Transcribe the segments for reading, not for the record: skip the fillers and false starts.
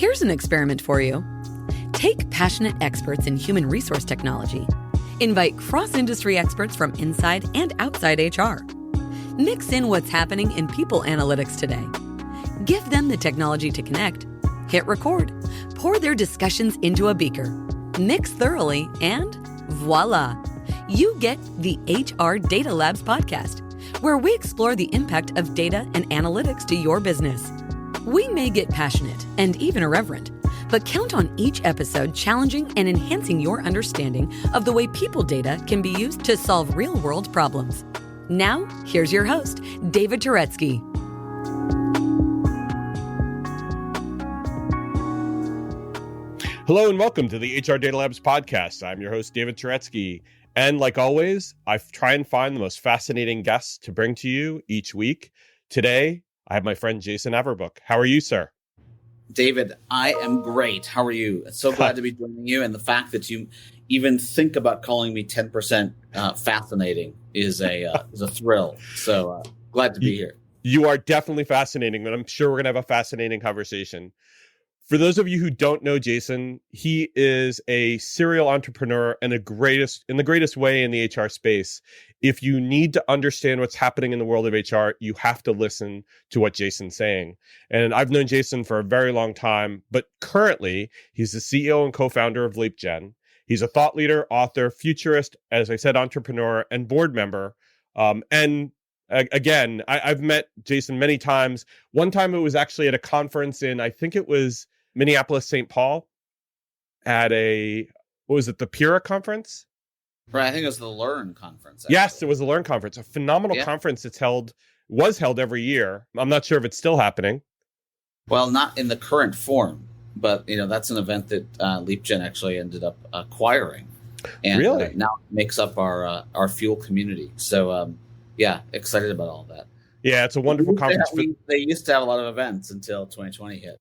Here's an experiment for you. Take passionate experts in human resource technology. Invite cross-industry experts from inside and outside HR. Mix in what's happening in people analytics today. Give them the technology to connect. Hit record. Pour their discussions into a beaker. Mix thoroughly, and voila! You get the HR Data Labs podcast, where we explore the impact of data and analytics to your business. We may get passionate and even irreverent, but count on each episode challenging and enhancing your understanding of the way people data can be used to solve real-world problems. Now, here's your host, David Turetsky. Hello and welcome to the HR Data Labs podcast. I'm your host, David Turetsky. And like always, I try and find the most fascinating guests to bring to you each week. Today, I have my friend Jason Averbook. How are you, sir? David, I am great. How are you? So glad to be joining you. And the fact that you even think about calling me 10% fascinating is a thrill. So glad to be here. You are definitely fascinating, and I'm sure we're going to have a fascinating conversation. For those of you who don't know Jason, he is a serial entrepreneur and in the greatest way in the HR space. If you need to understand what's happening in the world of HR, you have to listen to what Jason's saying. And I've known Jason for a very long time, but currently he's the CEO and co-founder of Leapgen. He's a thought leader, author, futurist, as I said, entrepreneur, and board member. Again, I've met Jason many times. One time it was actually at a conference in, I think it was Minneapolis, St. Paul, at the Pura conference? Right, I think it was the Learn conference. Actually. Yes, it was the Learn conference, a phenomenal conference. Was held every year. I'm not sure if it's still happening. Well, not in the current form, but that's an event that Leapgen actually ended up acquiring, and really now makes up our Fuel community. So, excited about all that. Yeah, it's a wonderful conference. They used to have a lot of events until 2020 hit.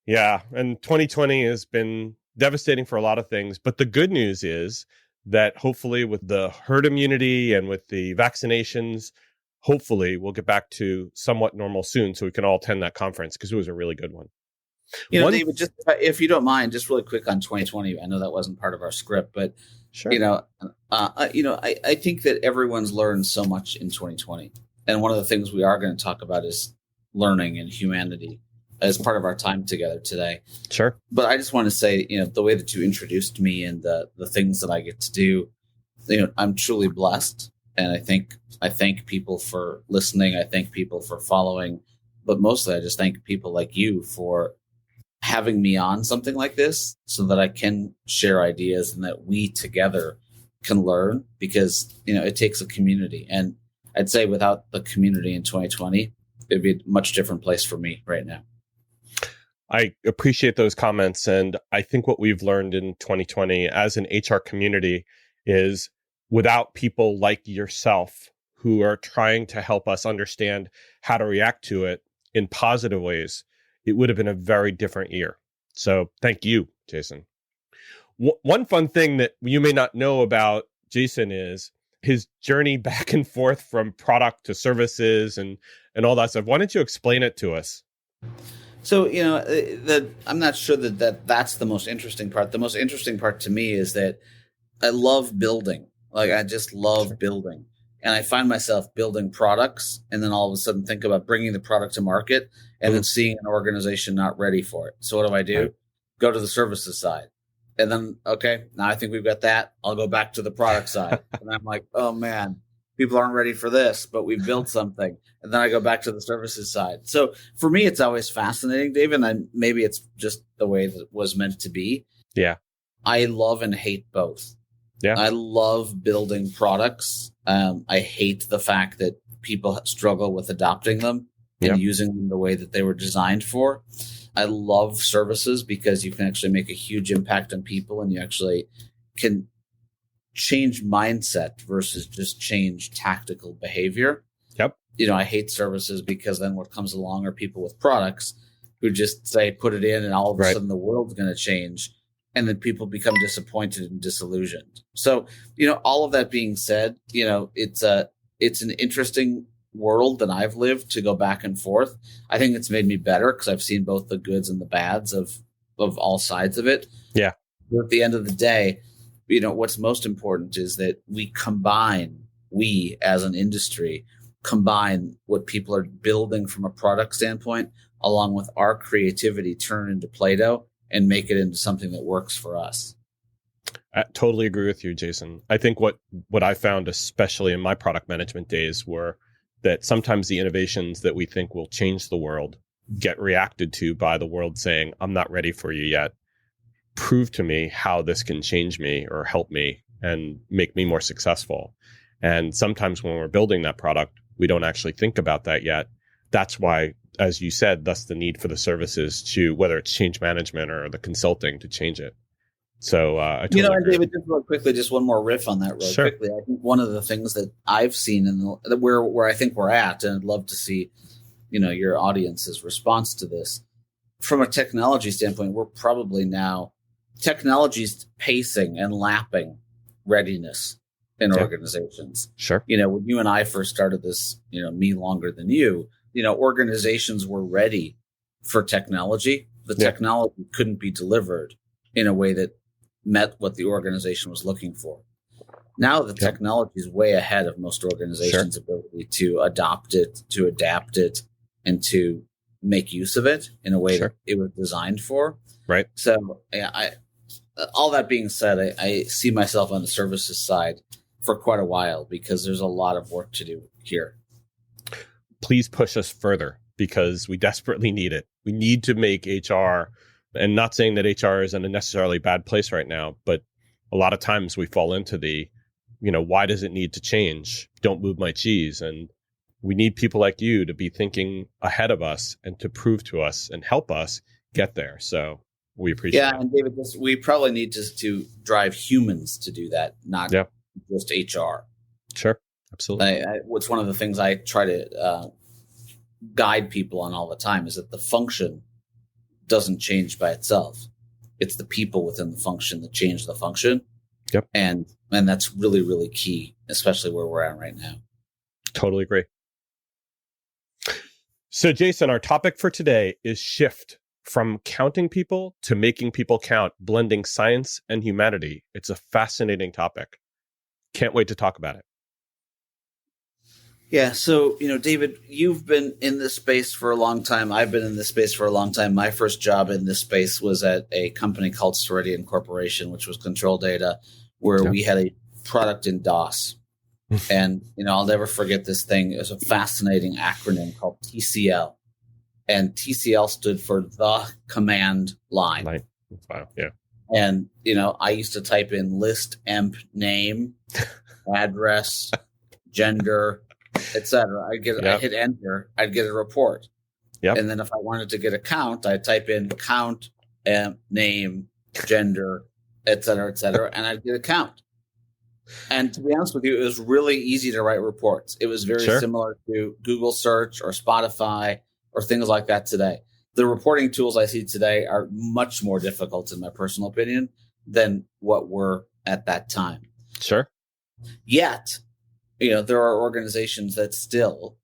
Yeah, and 2020 has been devastating for a lot of things. But the good news is that hopefully with the herd immunity and with the vaccinations, hopefully we'll get back to somewhat normal soon so we can all attend that conference, because it was a really good one. David, just if you don't mind, just really quick on 2020. I know that wasn't part of our script, but sure. I think that everyone's learned so much in 2020. And one of the things we are going to talk about is learning and humanity as part of our time together today. Sure. But I just want to say, the way that you introduced me and the things that I get to do, I'm truly blessed. And I thank people for listening. I thank people for following. But mostly I just thank people like you for having me on something like this so that I can share ideas and that we together can learn, because, it takes a community. And I'd say without the community in 2020, it'd be a much different place for me right now. I appreciate those comments. And I think what we've learned in 2020 as an HR community is without people like yourself who are trying to help us understand how to react to it in positive ways, it would have been a very different year. So thank you, Jason. One fun thing that you may not know about Jason is his journey back and forth from product to services and all that stuff. Why don't you explain it to us? So, I'm not sure that's the most interesting part. The most interesting part to me is that I love building. Like, I just love building. And I find myself building products and then all of a sudden think about bringing the product to market and then seeing an organization not ready for it. So what do? Right. Go to the services side. And then, okay, now I think we've got that. I'll go back to the product side. And I'm like, oh, man, people aren't ready for this, but we've built something. And then I go back to the services side. So for me, it's always fascinating, David, and maybe it's just the way that it was meant to be. Yeah. I love and hate both. Yeah. I love building products. I hate the fact that people struggle with adopting them and using them the way that they were designed for. I love services because you can actually make a huge impact on people, and you actually can change mindset versus just change tactical behavior. Yep. I hate services because then what comes along are people with products who just say, put it in, and all of a sudden the world's going to change. And then people become disappointed and disillusioned. So, all of that being said, it's an interesting world that I've lived to go back and forth. I think it's made me better because I've seen both the goods and the bads of all sides of it. Yeah. But at the end of the day, what's most important is that we as an industry combine what people are building from a product standpoint along with our creativity, turn into Play-Doh and make it into something that works for us. I totally agree with you, Jason. I think what I found, especially in my product management days, were that sometimes the innovations that we think will change the world get reacted to by the world saying, I'm not ready for you yet. Prove to me how this can change me or help me and make me more successful. And sometimes when we're building that product, we don't actually think about that yet. That's why, as you said, thus the need for the services to, whether it's change management or the consulting, to change it. So I totally agree. David, just real quickly, just one more riff on that real quickly. I think one of the things that I've seen and where I think we're at, and I'd love to see, your audience's response to this. From a technology standpoint, we're probably now technology's pacing and lapping readiness in organizations. Sure. When you and I first started this, me longer than you, organizations were ready for technology. The technology couldn't be delivered in a way that met what the organization was looking for. Now the technology is way ahead of most organizations' ability to adopt it, to adapt it, and to make use of it in a way that it was designed for. Right. So all that being said, I see myself on the services side for quite a while because there's a lot of work to do here. Please push us further because we desperately need it. We need to make HR, and not saying that HR is in a necessarily bad place right now, but a lot of times we fall into the, why does it need to change? Don't move my cheese. And we need people like you to be thinking ahead of us and to prove to us and help us get there. So we appreciate it. Yeah, and David, we probably need to drive humans to do that, not just HR. Sure, absolutely. What's one of the things I try to guide people on all the time is that the function doesn't change by itself. It's the people within the function that change the function. Yep. And that's really, really key, especially where we're at right now. Totally agree. So, Jason, our topic for today is shift from counting people to making people count, blending science and humanity. It's a fascinating topic. Can't wait to talk about it. Yeah. So, David, you've been in this space for a long time. I've been in this space for a long time. My first job in this space was at a company called Ceridian Corporation, which was Control Data, where we had a product in DOS. And, I'll never forget this thing. It was a fascinating acronym called TCL. And TCL stood for the command line. Wow. Yeah. And, I used to type in list, emp, name, address, gender, etc. I hit enter, I'd get a report. Yep. And then if I wanted to get a count, I'd type in count, name, gender, etc., and I'd get a count. And to be honest with you, it was really easy to write reports. It was very similar to Google search or Spotify or things like that today. The reporting tools I see today are much more difficult, in my personal opinion, than what were at that time. Sure. Yet, there are organizations that still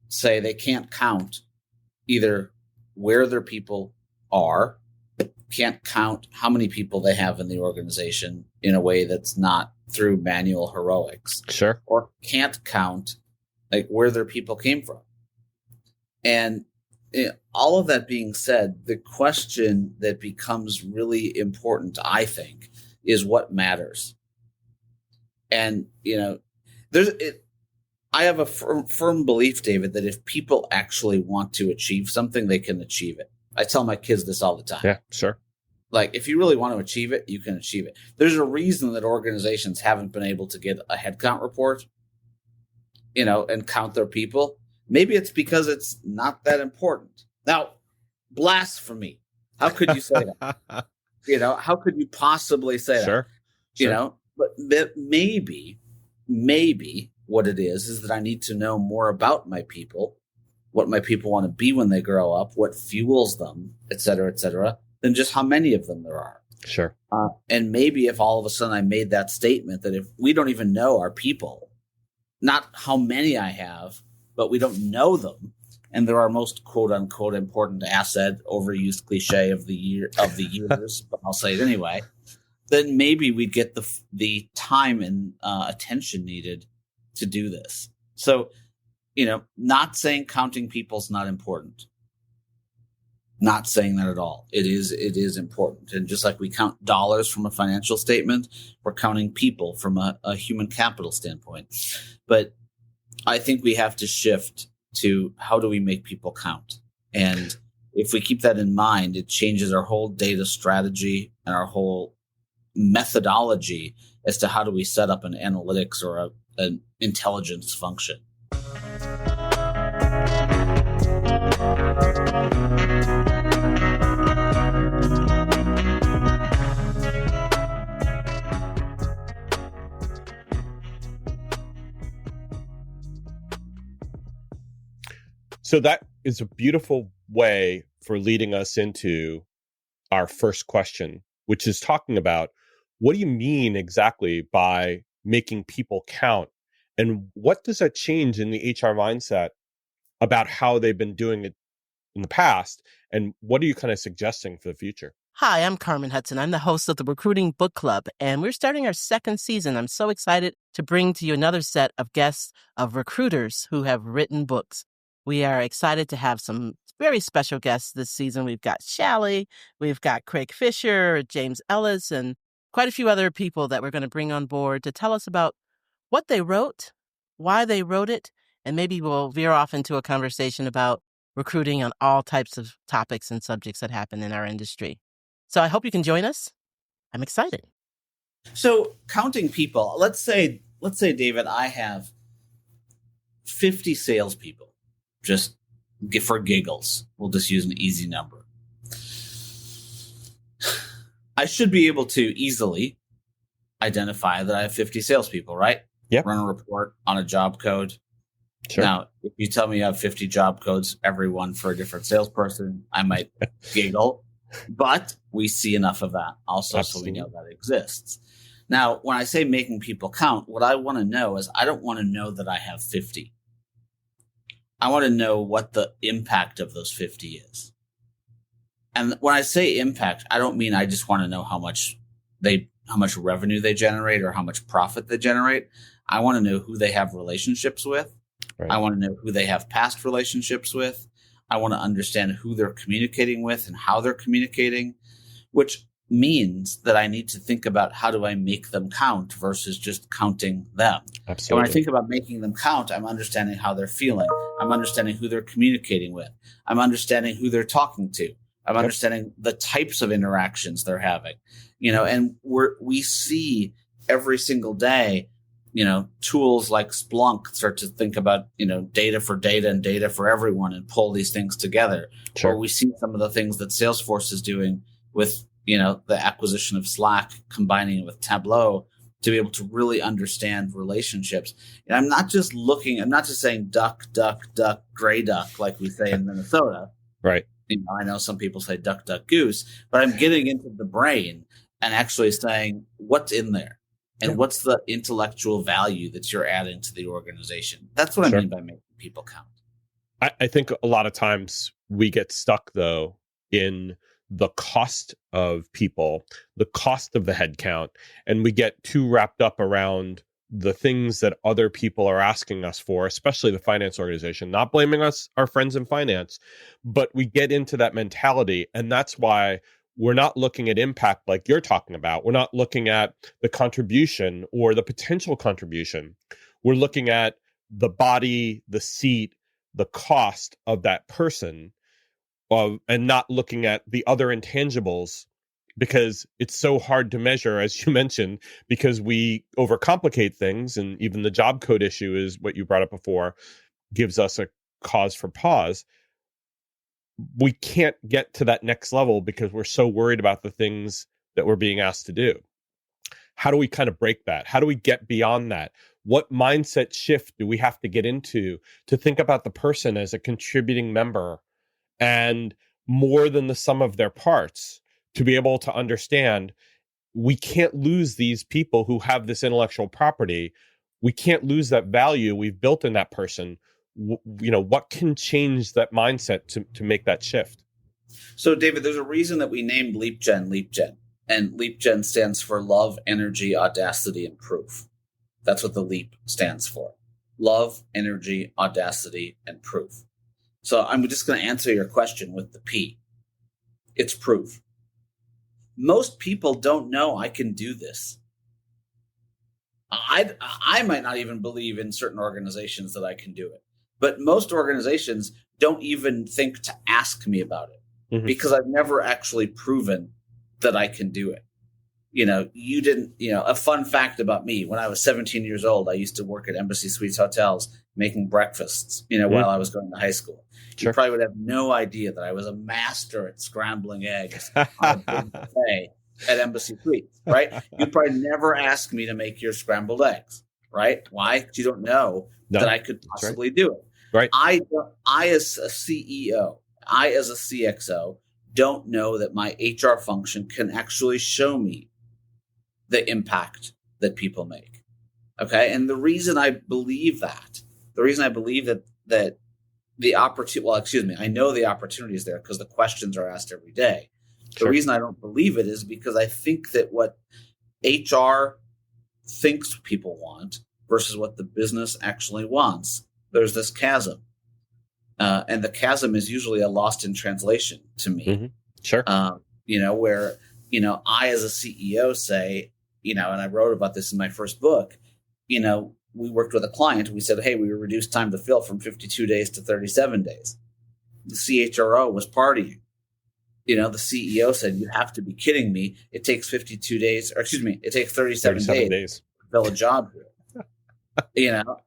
say they can't count either where their people are, can't count how many people they have in the organization in a way that's not through manual heroics. Sure. Or can't count where their people came from. And all of that being said, the question that becomes really important, I think, is what matters. And, I have a firm belief, David, that if people actually want to achieve something, they can achieve it. I tell my kids this all the time. Yeah, sure. If you really want to achieve it, you can achieve it. There's a reason that organizations haven't been able to get a headcount report, and count their people. Maybe it's because it's not that important. Now, blasphemy. How could you say that? How could you possibly say that? Sure. But maybe what it is that I need to know more about my people, what my people want to be when they grow up, what fuels them, et cetera, than just how many of them there are. Sure. And maybe if all of a sudden I made that statement that if we don't even know our people, not how many I have, but we don't know them, and they're our most quote unquote important asset, overused cliche of the years, but I'll say it anyway, then maybe we'd get the time and attention needed to do this. So, not saying counting people's not important. Not saying that at all. It is important. And just like we count dollars from a financial statement, we're counting people from a human capital standpoint. But I think we have to shift to how do we make people count? And if we keep that in mind, it changes our whole data strategy and our whole methodology as to how do we set up an analytics or an intelligence function. So that is a beautiful way for leading us into our first question, which is talking about what do you mean exactly by making people count? And what does that change in the HR mindset about how they've been doing it in the past? And what are you kind of suggesting for the future? Hi, I'm Carmen Hudson. I'm the host of the Recruiting Book Club, and we're starting our second season. I'm so excited to bring to you another set of guests of recruiters who have written books. We are excited to have some very special guests this season. We've got Shally, we've got Craig Fisher, James Ellis, and quite a few other people that we're going to bring on board to tell us about what they wrote, why they wrote it, and maybe we'll veer off into a conversation about recruiting on all types of topics and subjects that happen in our industry. So I hope you can join us. I'm excited. So counting people, let's say, David, I have 50 salespeople. Just for giggles, we'll just use an easy number. I should be able to easily identify that I have 50 salespeople, right? Yep. Run a report on a job code. Sure. Now, if you tell me you have 50 job codes, every one for a different salesperson, I might giggle. But we see enough of that also, Absolutely. so we know that exists. Now, when I say making people count, what I want to know is I don't want to know that I have 50. I want to know what the impact of those 50 is. And when I say impact, I don't mean I just want to know how much revenue they generate or how much profit they generate. I want to know who they have relationships with. Right. I want to know who they have past relationships with. I want to understand who they're communicating with and how they're communicating, which means that I need to think about how do I make them count versus just counting them. Absolutely. And when I think about making them count, I'm understanding how they're feeling. I'm understanding who they're communicating with. I'm understanding who they're talking to. I'm understanding the types of interactions they're having. And we see every single day, tools like Splunk start to think about, data for data and data for everyone and pull these things together. Sure. Or we see some of the things that Salesforce is doing with the acquisition of Slack, combining it with Tableau to be able to really understand relationships. And I'm not just saying duck, duck, duck, gray duck, like we say in Minnesota. Right. I know some people say duck, duck, goose, but I'm getting into the brain and actually saying what's in there and what's the intellectual value that you're adding to the organization. That's what I mean by making people count. I think a lot of times we get stuck, though, in the cost of people, the cost of the headcount, and we get too wrapped up around the things that other people are asking us for, especially the finance organization, not blaming us, our friends in finance, but we get into that mentality. And that's why we're not looking at impact like you're talking about. We're not looking at the contribution or the potential contribution. We're looking at the body, the seat, the cost of that person, and not looking at the other intangibles, because it's so hard to measure, as you mentioned, because we overcomplicate things. And even the job code issue is what you brought up before, gives us a cause for pause. We can't get to that next level because we're so worried about the things that we're being asked to do. How do we kind of break that? How do we get beyond that? What mindset shift do we have to get into to think about the person as a contributing member and more than the sum of their parts, to be able to understand we can't lose these people who have this intellectual property. we can't lose that value we've built in that person. What can change that mindset to make that shift? So, David, there's a reason that we named Leapgen. And Leapgen stands for love, energy, audacity, and proof. That's what the LEAP stands for. Love, energy, audacity, and proof. So I'm just going to answer your question with the P. It's proof. Most people don't know I can do this. I might not even believe in certain organizations that I can do it. But most organizations don't even think to ask me about it because I've never actually proven that I can do it. A fun fact about me, when I was 17 years old, I used to work at Embassy Suites hotels making breakfasts, while I was going to high school. Sure. You probably would have no idea that I was a master at scrambling eggs on a big buffet at Embassy Suites, right? You'd probably never ask me to make your scrambled eggs, right? Why? Because you don't know that I could possibly do it. Right. I as a CEO, I as a CXO, don't know that my HR function can actually show me the impact that people make. Okay. And the reason I believe that the opportunity, I know the opportunity is there because the questions are asked every day. Sure. The reason I don't believe it is because I think that what HR thinks people want versus what the business actually wants, there's this chasm. And the chasm is usually a lost in translation to me. Mm-hmm. Sure. Where, I as a CEO say, and I wrote about this in my first book, we worked with a client. We said, hey, we reduced time to fill from 52 days to 37 days. The CHRO was partying. The CEO said, you have to be kidding me. It takes 52 days, or excuse me, it takes 37 days to fill a job here.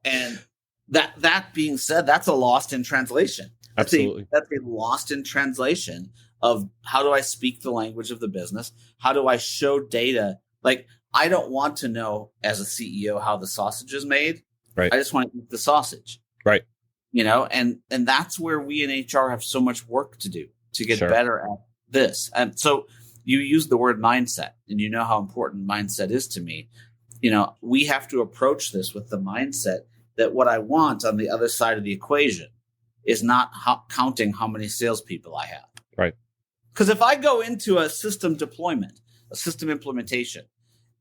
And that being said, that's a lost in translation. Absolutely. That's a lost in translation of how do I speak the language of the business? How do I show data? Like, I don't want to know as a CEO how the sausage is made. Right. I just want to eat the sausage. Right. And that's where we in HR have so much work to do to get better at this. And so you use the word mindset, and you know how important mindset is to me. We have to approach this with the mindset that what I want on the other side of the equation is not counting how many salespeople I have. Right. Because if I go into a system deployment, a system implementation,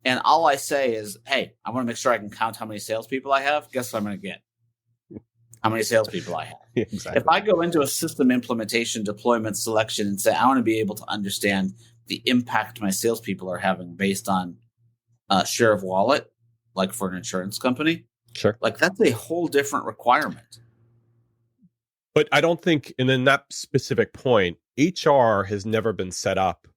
and all I say is, hey, I want to make sure I can count how many salespeople I have, guess what I'm going to get? How many salespeople I have. Exactly. If I go into a system implementation, deployment, selection, and say, I want to be able to understand the impact my salespeople are having based on share of wallet, like for an insurance company, sure, like that's a whole different requirement. But I don't think, and in that specific point, HR has never been set up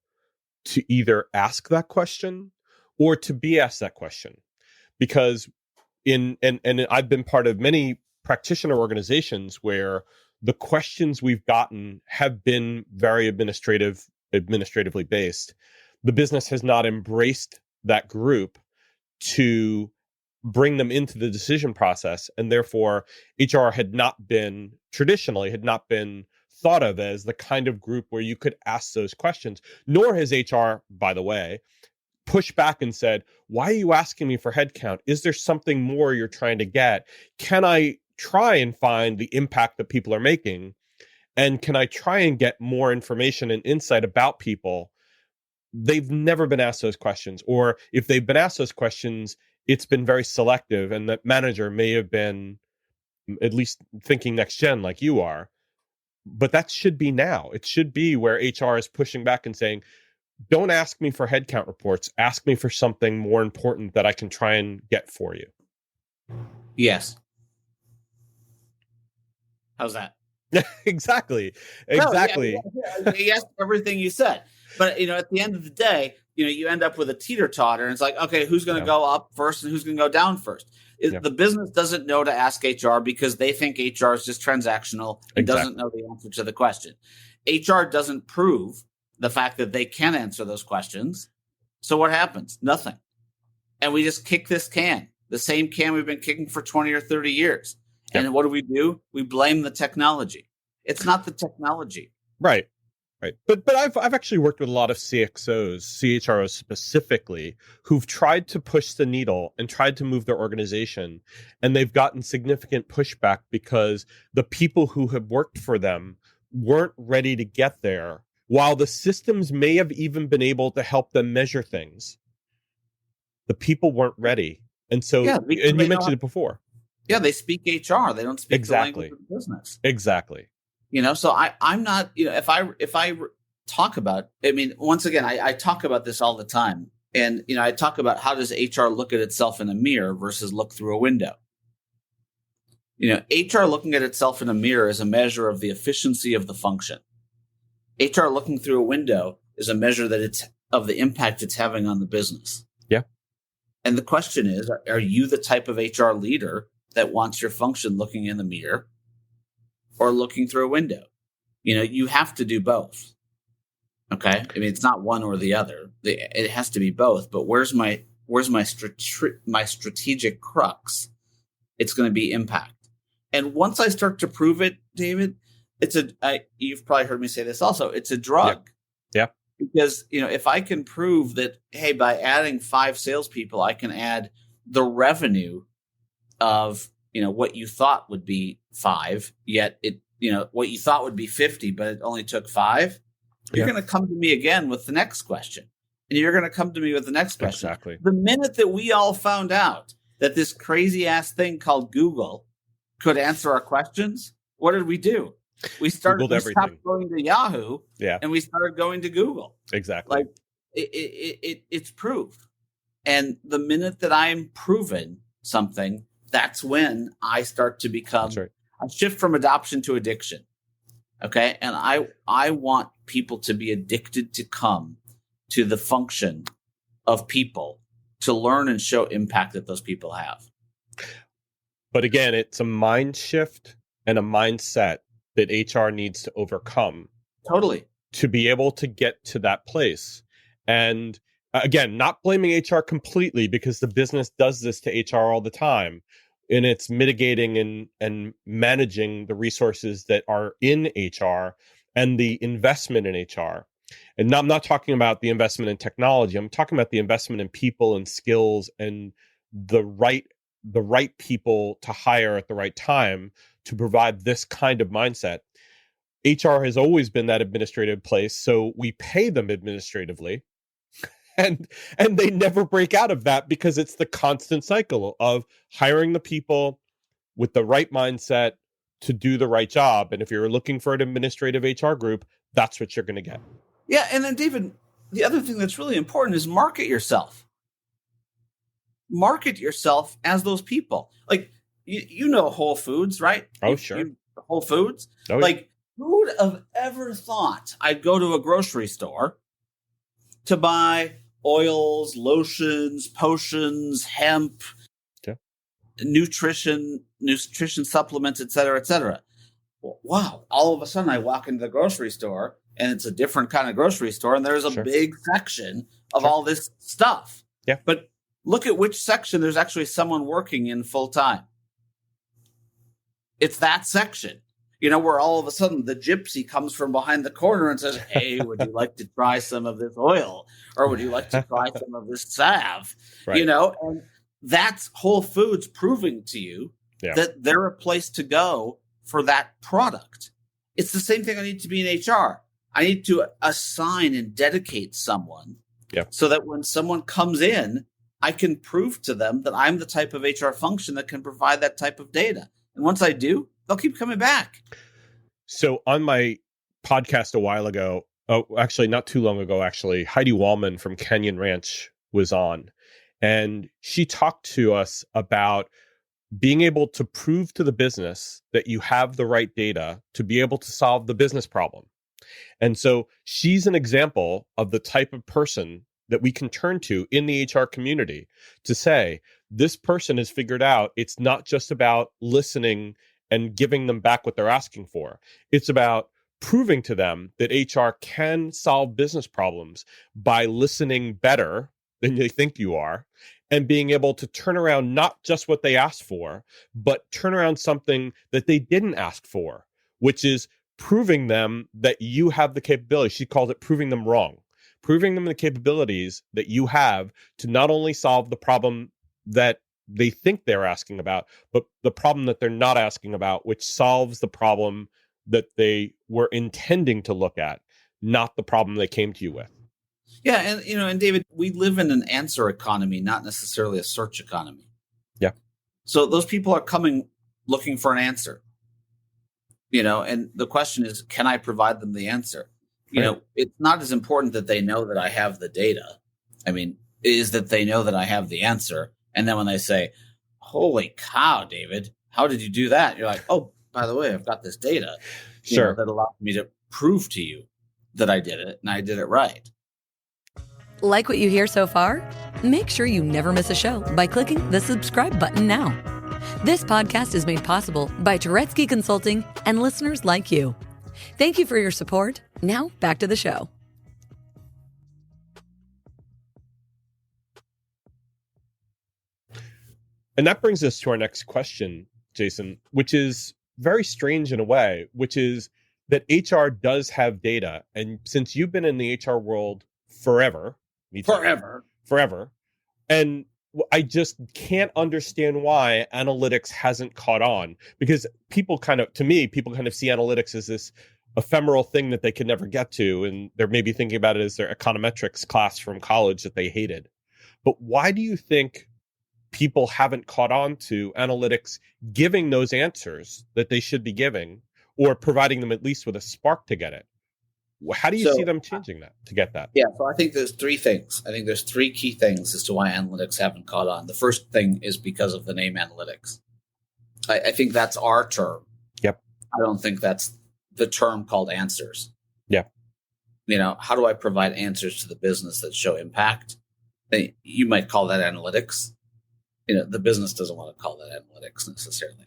to either ask that question or to be asked that question. Because and I've been part of many practitioner organizations where the questions we've gotten have been very administratively based. The business has not embraced that group to bring them into the decision process, and therefore HR had not been thought of as the kind of group where you could ask those questions. Nor has HR, by the way, pushed back and said, why are you asking me for headcount? Is there something more you're trying to get? Can I try and find the impact that people are making? And can I try and get more information and insight about people? They've never been asked those questions. Or if they've been asked those questions, it's been very selective, and that manager may have been at least thinking next gen like you are. But that should be now. It should be where HR is pushing back and saying, don't ask me for headcount reports. Ask me for something more important that I can try and get for you. Yes. How's that? Exactly. No, yes, everything you said. But, at the end of the day, you end up with a teeter-totter, and it's like, okay, who's going to go up first and who's going to go down first? The business doesn't know to ask HR because they think HR is just transactional and doesn't know the answer to the question. HR doesn't prove the fact that they can answer those questions. So what happens? Nothing. And we just kick this can, the same can we've been kicking for 20 or 30 years. Yep. And what do? We blame the technology. It's not the technology. Right. Right. But I've actually worked with a lot of CXOs, CHROs specifically, who've tried to push the needle and tried to move their organization, and they've gotten significant pushback because the people who have worked for them weren't ready to get there, while the systems may have even been able to help them measure things. The people weren't ready. And so, Yeah, and you mentioned it before. Yeah, they speak HR. They don't speak the language of the business. Exactly. So I'm not, if I talk about, once again, I talk about this all the time. And, I talk about how does HR look at itself in a mirror versus look through a window. HR looking at itself in a mirror is a measure of the efficiency of the function. HR looking through a window is a measure of the impact it's having on the business. Yeah. And the question is, are you the type of HR leader that wants your function looking in the mirror or looking through a window? You have to do both. Okay. It's not one or the other. It has to be both. But where's my strategic crux? It's going to be impact. And once I start to prove it, David, you've probably heard me say this also. It's a drug. Yeah. Because, if I can prove that, hey, by adding 5 salespeople, I can add the revenue of, what you thought would be 5, yet what you thought would be 50, but it only took 5. You're going to come to me again with the next question. And you're going to come to me with the next question. Exactly. The minute that we all found out that this crazy ass thing called Google could answer our questions, what did we do? We stopped going to Yahoo, and we started going to Google. Exactly. Like it's proof. And the minute that I'm proven something, that's when I start to become a shift from adoption to addiction. Okay. And I want people to be addicted to come to the function of people to learn and show impact that those people have. But again, it's a mind shift and a mindset that HR needs to overcome. Totally. To be able to get to that place. And again, not blaming HR completely, because the business does this to HR all the time. And it's mitigating and managing the resources that are in HR and the investment in HR. And I'm not talking about the investment in technology. I'm talking about the investment in people and skills and the right people to hire at the right time to provide this kind of mindset. HR has always been that administrative place, so we pay them administratively. And they never break out of that because it's the constant cycle of hiring the people with the right mindset to do the right job. And if you're looking for an administrative HR group, that's what you're going to get. Yeah. And then, David, the other thing that's really important is market yourself. Market yourself as those people. Like, Whole Foods, right? Oh, sure. Whole Foods. Oh, like, who would have ever thought I'd go to a grocery store to buy oils, lotions, potions, hemp, nutrition supplements, et cetera, et cetera. Well, wow. All of a sudden I walk into the grocery store and it's a different kind of grocery store. And there's a big section of all this stuff. Yeah. But look at which section there's actually someone working in full time. It's that section. Where all of a sudden the gypsy comes from behind the corner and says, hey, would you like to try some of this oil? Or would you like to try some of this salve? Right. And that's Whole Foods proving to you that they're a place to go for that product. It's the same thing I need to be in HR. I need to assign and dedicate someone so that when someone comes in, I can prove to them that I'm the type of HR function that can provide that type of data. And once I do, they'll keep coming back. So on my podcast a while ago, not too long ago, Heidi Wallman from Canyon Ranch was on, and she talked to us about being able to prove to the business that you have the right data to be able to solve the business problem. And so she's an example of the type of person that we can turn to in the HR community to say, this person has figured out it's not just about listening and giving them back what they're asking for. It's about proving to them that HR can solve business problems by listening better than they think you are and being able to turn around not just what they asked for, but turn around something that they didn't ask for, which is proving them that you have the capability. She called it proving them wrong, proving them the capabilities that you have to not only solve the problem that they think they're asking about, but the problem that they're not asking about, which solves the problem that they were intending to look at, not the problem they came to you with. Yeah, and David, we live in an answer economy, not necessarily a search economy. Yeah. So those people are coming looking for an answer. And the question is, can I provide them the answer? It's not as important that they know that I have the data. I mean, it is that they know that I have the answer. And then when they say, holy cow, David, how did you do that? You're like, oh, by the way, I've got this data that allows me to prove to you that I did it and I did it right. Like what you hear so far? Make sure you never miss a show by clicking the subscribe button now. This podcast is made possible by Turetsky Consulting and listeners like you. Thank you for your support. Now back to the show. And that brings us to our next question, Jason, which is very strange in a way, which is that HR does have data. And since you've been in the HR world forever, and I just can't understand why analytics hasn't caught on, because people kind of see analytics as this ephemeral thing that they can never get to. And they're maybe thinking about it as their econometrics class from college that they hated. But why do you think people haven't caught on to analytics giving those answers that they should be giving, or providing them at least with a spark to get it? How do you see them changing that to get that? Yeah, so I think there's three things. I think there's three key things as to why analytics haven't caught on. The first thing is because of the name analytics. I think that's our term. Yep. I don't think that's the term called answers. Yeah. How do I provide answers to the business that show impact? You might call that analytics. The business doesn't want to call that analytics necessarily.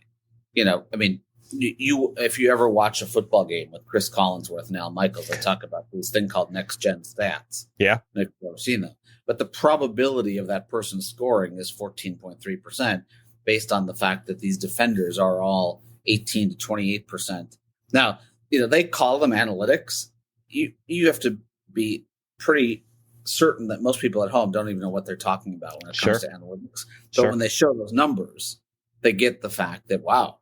If you ever watch a football game with Chris Collinsworth and Al Michaels, they talk about this thing called next gen stats. Yeah. If you've ever seen them. But the probability of that person scoring is 14.3% based on the fact that these defenders are all 18 to 28%. Now, they call them analytics. You have to be pretty certain that most people at home don't even know what they're talking about when it comes to analytics. So when they show those numbers, they get the fact that, wow,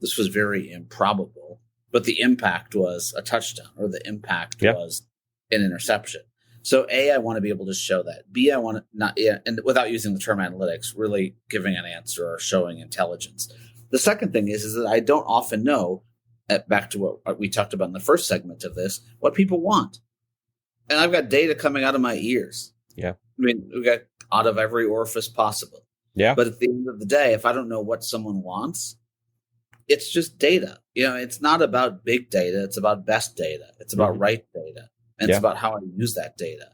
this was very improbable, but the impact was a touchdown, or the impact was an interception. So A, I want to be able to show that. B, I want to not, and without using the term analytics, really giving an answer or showing intelligence. The second thing is that I don't often know, back to what we talked about in the first segment of this, what people want. And I've got data coming out of my ears. Yeah. We've got out of every orifice possible. Yeah. But at the end of the day, if I don't know what someone wants, it's just data. It's not about big data. It's about best data. It's about right data. And it's about how I use that data.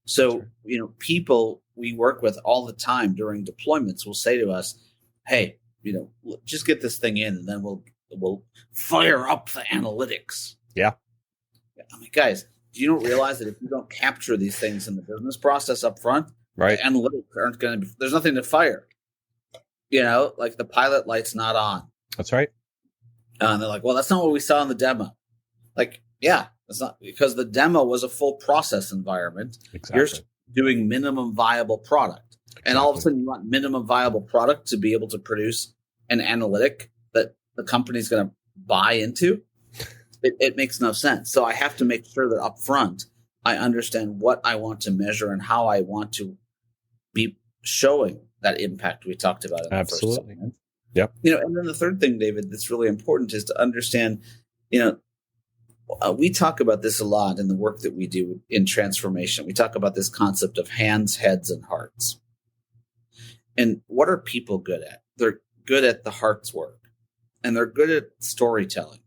So, people we work with all the time during deployments will say to us, hey, just get this thing in and then we'll fire up the analytics. Yeah. Guys, you don't realize that if you don't capture these things in the business process up front, right, the analytics aren't going to be, there's nothing to fire. Like the pilot light's not on. That's right. And they're like, well, that's not what we saw in the demo. Like, yeah, it's not, because the demo was a full process environment. Exactly. You're doing minimum viable product. Exactly. And all of a sudden you want minimum viable product to be able to produce an analytic that the company's going to buy into. It makes no sense. So I have to make sure that up front I understand what I want to measure and how I want to be showing that impact we talked about in the first segment. Yep. And then the third thing, David, that's really important is to understand, we talk about this a lot in the work that we do in transformation. We talk about this concept of hands, heads, and hearts. And what are people good at? They're good at the heart's work, and they're good at storytelling.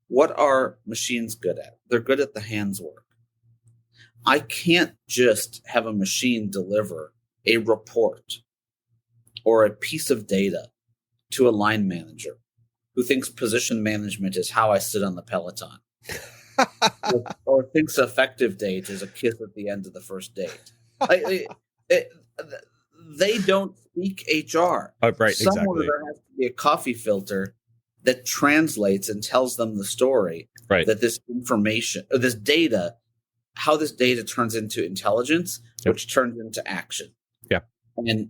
What are machines good at? They're good at the hands work. I can't just have a machine deliver a report or a piece of data to a line manager who thinks position management is how I sit on the Peloton or thinks effective date is a kiss at the end of the first date. They don't speak HR. Oh, right, Somewhere exactly. there has to be a coffee filter that translates and tells them the story Right. that this information or this data, how this data turns into intelligence, which turns into action. Yeah. And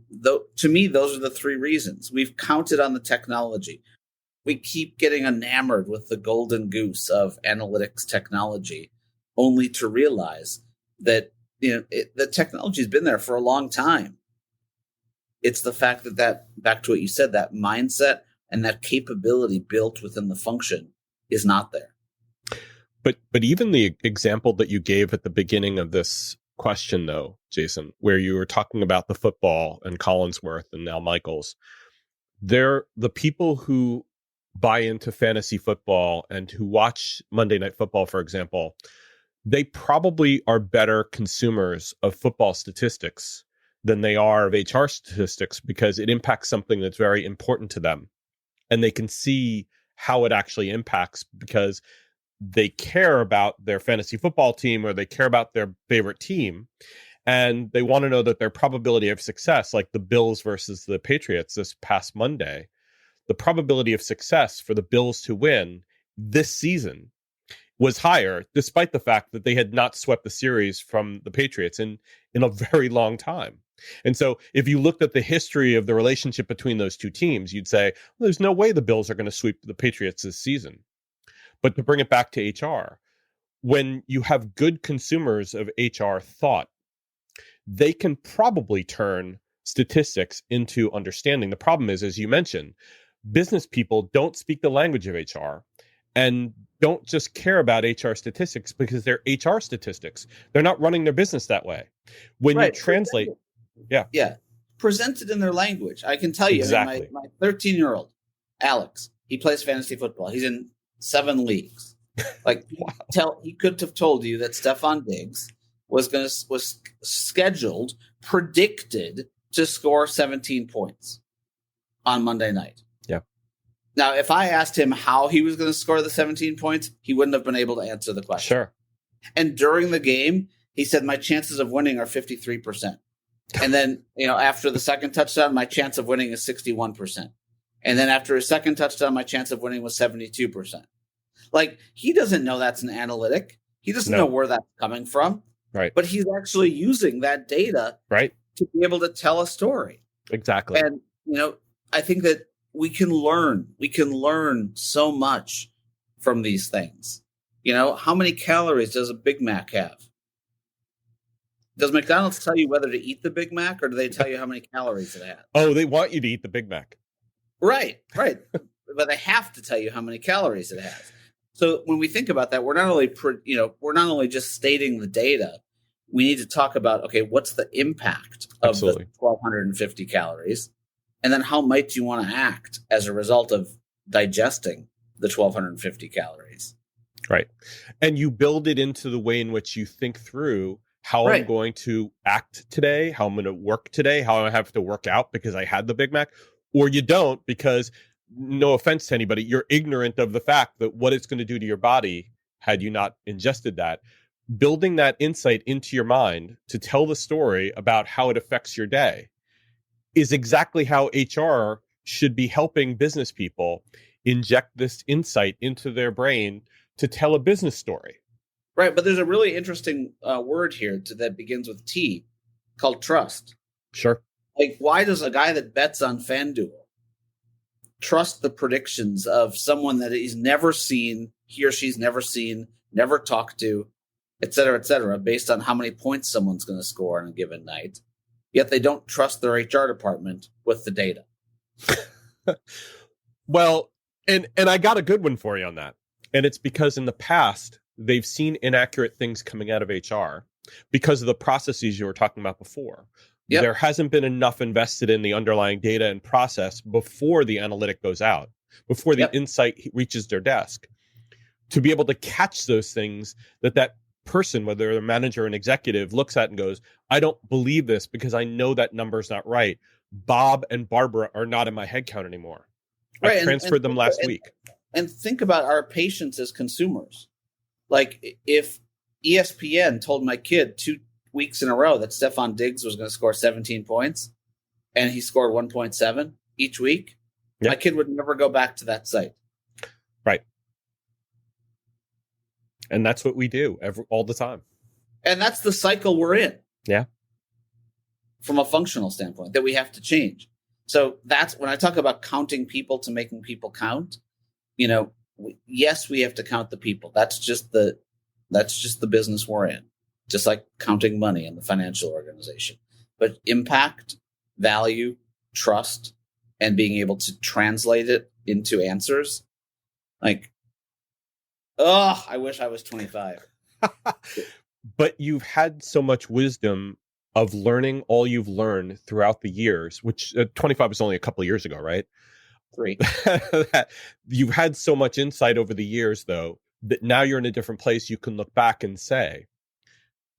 to me, those are the three reasons. We've counted on the technology. We keep getting enamored with the golden goose of analytics technology, only to realize that the technology has been there for a long time. It's the fact that back to what you said, that mindset and that capability built within the function is not there. But even the example that you gave at the beginning of this question, though, Jason, where you were talking about the football and Collinsworth and now Michaels, they're the people who buy into fantasy football and who watch Monday Night Football, for example, they probably are better consumers of football statistics than they are of HR statistics because it impacts something that's very important to them. And they can see how it actually impacts because they care about their fantasy football team or they care about their favorite team. And they want to know that their probability of success, like the Bills versus the Patriots this past Monday, the probability of success for the Bills to win this season was higher, despite the fact that they had not swept the series from the Patriots in a very long time. And so if you looked at the history of the relationship between those two teams, you'd say, well, there's no way the Bills are going to sweep the Patriots this season. But to bring it back to HR, when you have good consumers of HR thought, they can probably turn statistics into understanding. The problem is, as you mentioned, business people don't speak the language of HR and don't just care about HR statistics because they're HR statistics. They're not running their business that way. When you translate, presented in their language. I can tell you, exactly. I mean, my 13-year-old, Alex, he plays fantasy football. He's in 7 leagues. Like, wow. He could have told you that Stephon Diggs was scheduled, predicted to score 17 points on Monday night. Yeah. Now, if I asked him how he was going to score the 17 points, he wouldn't have been able to answer the question. Sure. And during the game, he said, my chances of winning are 53%. And then, after the second touchdown, my chance of winning is 61%. And then after his second touchdown, my chance of winning was 72%. Like, he doesn't know that's an analytic. He doesn't know where that's coming from. Right. But he's actually using that data to be able to tell a story. Exactly. And, I think that we can learn so much from these things. How many calories does a Big Mac have? Does McDonald's tell you whether to eat the Big Mac or do they tell you how many calories it has? Oh, they want you to eat the Big Mac. Right. But they have to tell you how many calories it has. So when we think about that, we're not only just stating the data. We need to talk about, okay, what's the impact of the 1,250 calories? And then how might you want to act as a result of digesting the 1,250 calories? Right. And you build it into the way in which you think through how I'm going to act today, how I'm going to work today, how I have to work out because I had the Big Mac, or you don't because, no offense to anybody, you're ignorant of the fact that what it's going to do to your body had you not ingested that. Building that insight into your mind to tell the story about how it affects your day is exactly how HR should be helping business people inject this insight into their brain to tell a business story. Right, but there's a really interesting word here that begins with T called trust. Sure. Like, why does a guy that bets on FanDuel trust the predictions of someone that he's never seen, he or she's never seen, never talked to, et cetera, based on how many points someone's going to score on a given night? Yet they don't trust their HR department with the data. Well, and I got a good one for you on that. And it's because in the past, they've seen inaccurate things coming out of HR because of the processes you were talking about before. Yep. There hasn't been enough invested in the underlying data and process before the analytic goes out, before the insight reaches their desk, to be able to catch those things that person, whether they're a manager or an executive, looks at and goes, I don't believe this because I know that number's not right. Bob and Barbara are not in my head count anymore. I transferred them last week. And think about our patients as consumers. Like, if ESPN told my kid 2 weeks in a row that Stephon Diggs was going to score 17 points and he scored 1.7 each week, my kid would never go back to that site. Right. And that's what we do all the time. And that's the cycle we're in. Yeah. From a functional standpoint that we have to change. So that's when I talk about counting people to making people count, yes, we have to count the people. That's just the business we're in, just like counting money in the financial organization. But impact, value, trust, and being able to translate it into answers. Like, I wish I was 25. But you've had so much wisdom of learning all you've learned throughout the years, which 25 was only a couple of years ago, right? 3. You've had so much insight over the years, though, that now you're in a different place. You can look back and say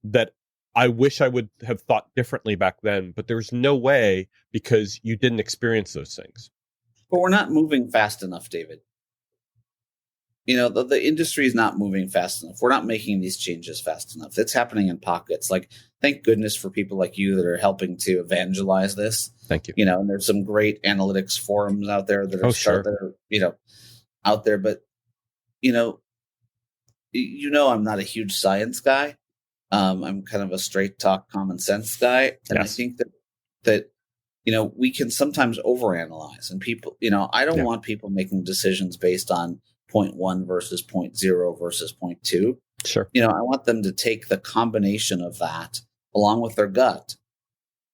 that I wish I would have thought differently back then, but there's no way because you didn't experience those things. But we're not moving fast enough, David. The industry is not moving fast enough. We're not making these changes fast enough. It's happening in pockets. Like, thank goodness for people like you that are helping to evangelize this. Thank you. And there's some great analytics forums out there that are out there. But, I'm not a huge science guy. I'm kind of a straight talk, common sense guy. And yes. I think that we can sometimes overanalyze, and people, I don't want people making decisions based on 0.1 versus 0.0 versus 0.2. Sure. I want them to take the combination of that along with their gut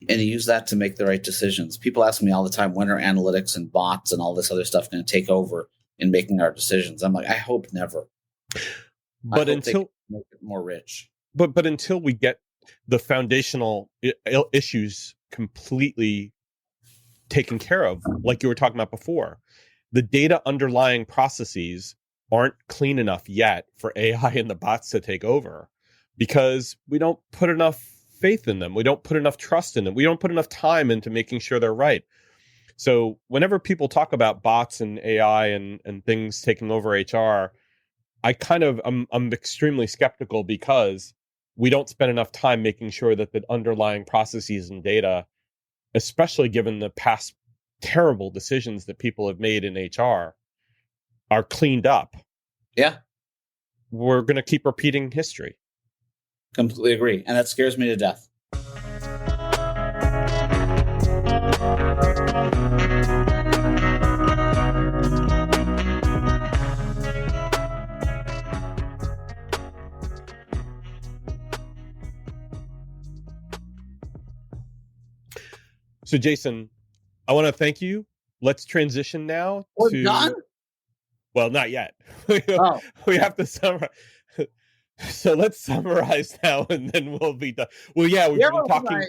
and use that to make the right decisions. People ask me all the time, when are analytics and bots and all this other stuff going to take over in making our decisions? I'm like, I hope never. But until make it more rich. But until we get the foundational issues completely taken care of, like you were talking about before, the data underlying processes aren't clean enough yet for AI and the bots to take over because we don't put enough faith in them. We don't put enough trust in them. We don't put enough time into making sure they're right. So whenever people talk about bots and AI and things taking over HR, I'm extremely skeptical because we don't spend enough time making sure that the underlying processes and data, especially given the past terrible decisions that people have made in HR, are cleaned up. Yeah. We're going to keep repeating history. Completely agree. And that scares me to death. So, Jason, I want to thank you. Let's transition now We're done? Well, not yet. Oh. We have to summarize. So let's summarize now, and then we'll be done. Well, yeah, we've been talking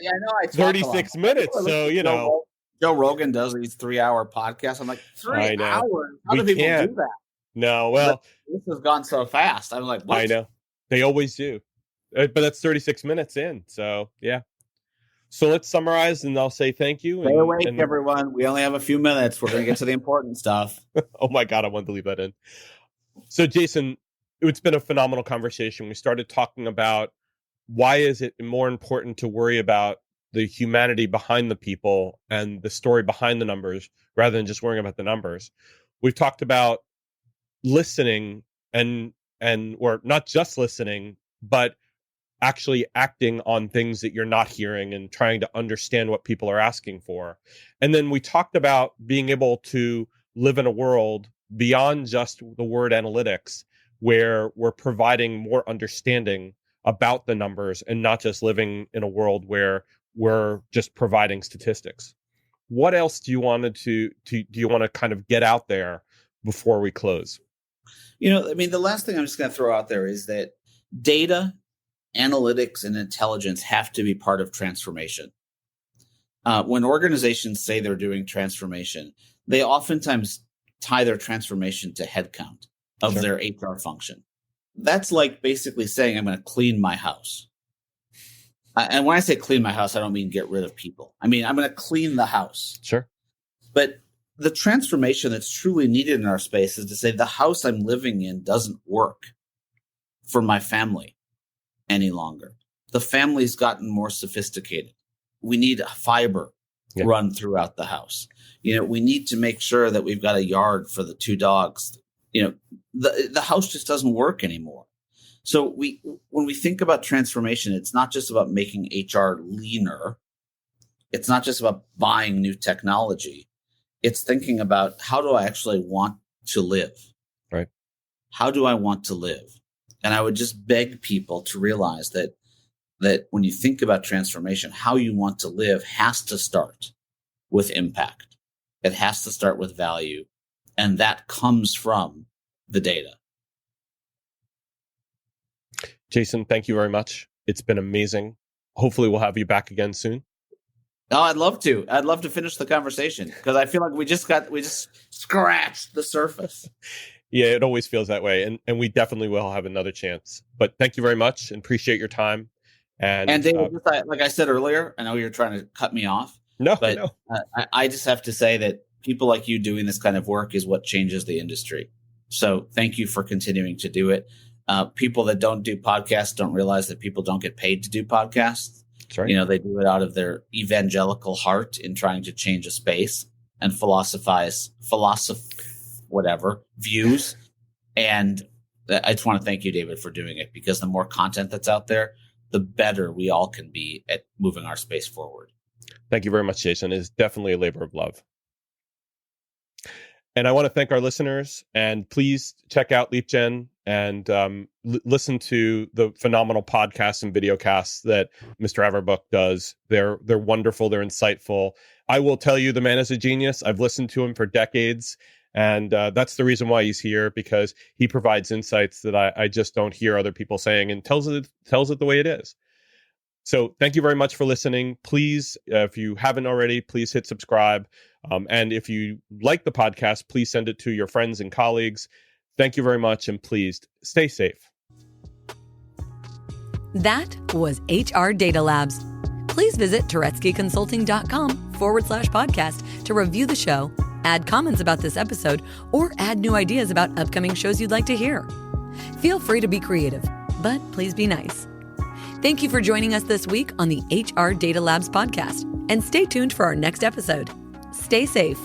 36 minutes, so, Joe Rogan does these 3-hour podcasts. I'm like, 3 hours? How do people do that? No, well. This has gone so fast. I'm like, what? I know. They always do. But that's 36 minutes in, so, yeah. So let's summarize, and I'll say thank you. Stay awake, everyone. We only have a few minutes. We're going to get to the important stuff. Oh, my God. I wanted to leave that in. So, Jason, it's been a phenomenal conversation. We started talking about why is it more important to worry about the humanity behind the people and the story behind the numbers rather than just worrying about the numbers. We've talked about listening or not just listening, but actually acting on things that you're not hearing and trying to understand what people are asking for. And then we talked about being able to live in a world beyond just the word analytics, where we're providing more understanding about the numbers and not just living in a world where we're just providing statistics. What else do you want to kind of get out there before we close? The last thing I'm just going to throw out there is that data, analytics, and intelligence have to be part of transformation. When organizations say they're doing transformation, they oftentimes tie their transformation to headcount of their HR function. That's like basically saying, I'm going to clean my house. And when I say clean my house, I don't mean get rid of people. I mean, I'm going to clean the house. Sure. But the transformation that's truly needed in our space is to say the house I'm living in doesn't work for my family any longer. The family's gotten more sophisticated. We need fiber run throughout the house. We need to make sure that we've got a yard for the 2 dogs the house just doesn't work anymore. So when we think about transformation, it's not just about making HR leaner. It's not just about buying new technology. It's thinking about, how do I actually want to live? Right. How do I want to live? And I would just beg people to realize that when you think about transformation, how you want to live has to start with impact. It has to start with value. And that comes from the data. Jason, thank you very much. It's been amazing. Hopefully we'll have you back again soon. Oh, I'd love to. I'd love to finish the conversation, because I feel like we just scratched the surface. Yeah, it always feels that way. And we definitely will have another chance. But thank you very much and appreciate your time. And David, like I said earlier, I know you're trying to cut me off. No. I just have to say that people like you doing this kind of work is what changes the industry. So thank you for continuing to do it. People that don't do podcasts don't realize that people don't get paid to do podcasts. That's right. They do it out of their evangelical heart in trying to change a space and views. And I just want to thank you, David, for doing it, because the more content that's out there, the better we all can be at moving our space forward. Thank you very much, Jason. It's definitely a labor of love. And I want to thank our listeners, and please check out Leapgen and listen to the phenomenal podcasts and videocasts that Mr. Averbook does. They're wonderful. They're insightful. I will tell you, the man is a genius. I've listened to him for decades, and that's the reason why he's here, because he provides insights that I just don't hear other people saying, and tells it the way it is. So thank you very much for listening. Please, if you haven't already, please hit subscribe. And if you like the podcast, please send it to your friends and colleagues. Thank you very much. And please stay safe. That was HR Data Labs. Please visit turetskyconsulting.com/podcast to review the show, add comments about this episode, or add new ideas about upcoming shows you'd like to hear. Feel free to be creative, but please be nice. Thank you for joining us this week on the HR Data Labs podcast, and stay tuned for our next episode. Stay safe.